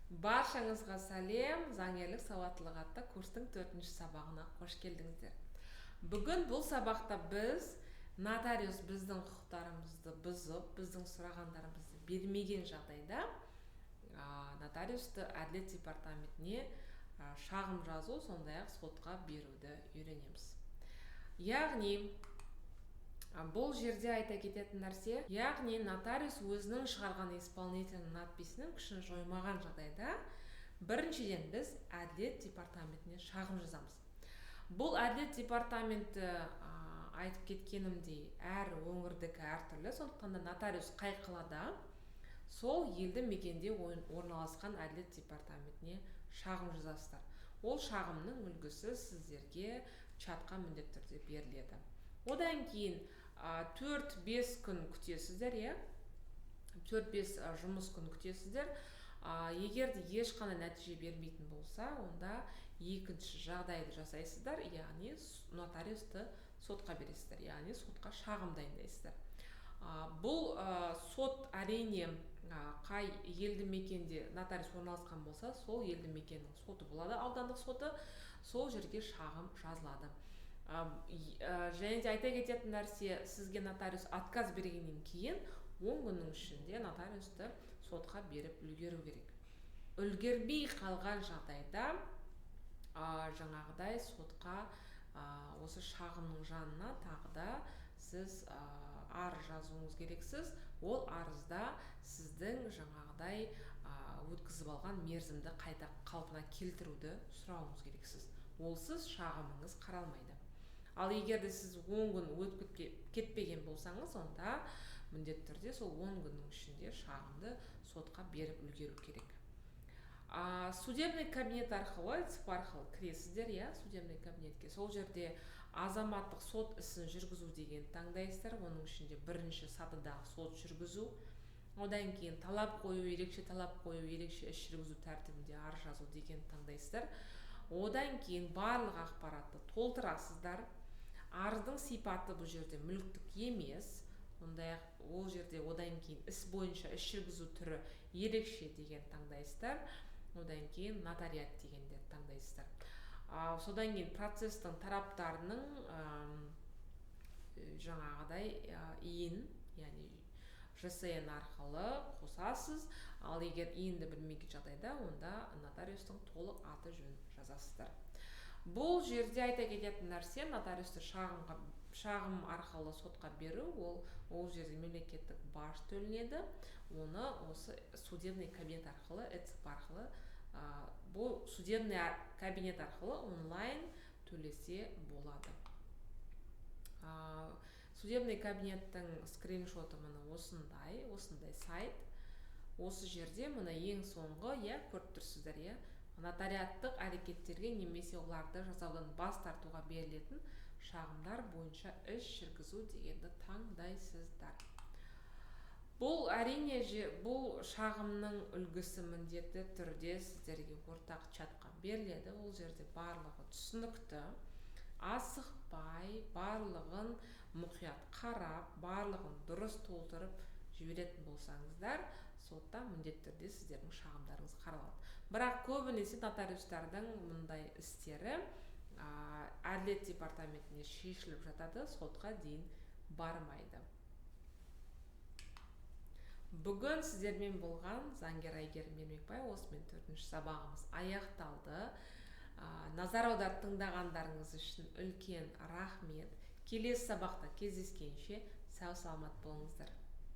Баршаңызға сәлем, заңгерлік сауаттылық атты курстың 4-ші сабағына қош келдіңіздер. Бүгін бұл сабақта біз нотариус біздің құқықтарымызды бұзып, біздің сұрағандарымызды бермеген жағдайда нотариусты әділет департаментіне шағым жазу, сондай-ақ сотқа беруді үйренеміз. Яғни бұл жерде айта кететін нәрсе, яғни нотариус өзінің шығарған исполнительный надписінің күшін жоймаған жағдайда, біріншіден біз әділет департаментіне шағым жазамыз. Бұл әділет департаменті айтып кеткенімдей әр өңірдікі әртүрлі, сондықтан да нотариус қай қалада сол елді мекенде орналасқан әділет департаментіне шағым жазасыздар. Ол шағымның үлгісі сіздерге чатқа міндетті түрде беріледі. Одан кейін 4-5 күн күтесіздер, 4-5 жұмыс күн күтесіздер. Егер де ешқандай нәтиже бермейтін болса, онда екінші жағдайды жасайсыздар, яғни нотариусты сотқа бересіздер, яғни сотқа шағым дайындайсыздар. Бұл сот әрине қай елді мекенде нотариус орналасқан болса, сол елді мекеннің соты болады, аудандық соты, сол жерге шағым жазылады. Және де айта кететін нәрсе, сізге нотариус отказ бергеннен кейін 10 күннің ішінде нотариусты сотқа беріп үлгеру керек. Үлгермей қалған жағдайда жаңағыдай сотқа осы шағымның жанына тағы да сіз арыз жазуыңыз керексіз. Ол арызда сіздің жаңағыдай өткізіп алған мерзімді қайта қалпына келтіруді сұрауыңыз керексіз. Олсыз шағымыңыз қаралмайды. Ал егер де сіз 10 күн өтіп кетпеген болсаңыз, онда міндетті түрде сол 10 күннің ішінде шағымды сотқа беріп үлгеру керек. Судебный кабинет арқылы, ЦИП арқылы кіресіздер, судебный кабинетке. Сол жерде азаматтық сот ісін жүргізу деген таңдайсыздар. Оның ішінде бірінші сатыдағы сот жүргізу, одан кейін талап қою, ерекше талап қою, ерекше іс жүргізу тәртібінде арыз жазу деген таңдайсыздар. Одан кейін барлық ақпаратты толтырасыздар. Арыздың сипаты бұл жерде мүліктік емес, ол жерде одан кейін іс бойынша іс жүргізу түрі ерекше деген таңдайсыздар. Одан кейін нотариат дегенде таңдайсыздар. Содан кейін процестің тараптарының жаңағыдай иін, яғни ЖСН арқылы қосасыз. Ал егер иінді білмеген жағдайда, онда нотариустың толық аты жөнін жазасыздар. Бұл жерде айта кететін нәрсе, нотариусты шағым арқылы сотқа беру, ол жерде мемлекеттік баж төленеді. Оны осы судебный кабинет арқылы, ЦИП арқылы, бұл судебный кабинет арқылы онлайн төлесе болады. Судебный кабинеттің скриншоты мұны осындай сайт. Осы жерде мұны ең соңғы, көріп тұрсыздар, нотариаттық әрекеттерге немесе оларды жасаудан бас тартуға берілетін шағымдар бойынша іс жүргізу дегенді таңдайсыздар. Бұл әрине бұл шағымның үлгісі міндетті түрде сіздерге ортақ чатқа беріледі. Ол жерде барлығы түсінікті, асықпай, барлығын мұқият қарап, барлығын дұрыс толтырып жіберетін болсаңыздар, сотта міндетті түрде сіздердің шағымдарыңыз қаралады. Бірақ көбінесе нотариустардың мұндай істері әділет департаментіне шешіліп жатады, сотқа дейін бармайды. Бүгін сіздермен болған заңгер Әйгерім Ермекбай, осымен 4-ші сабағымыз аяқталды. Назар аударып тыңдағандарыңыз үшін үлкен рахмет. Келесі сабақта кездескенше сау саламат болыңыздар.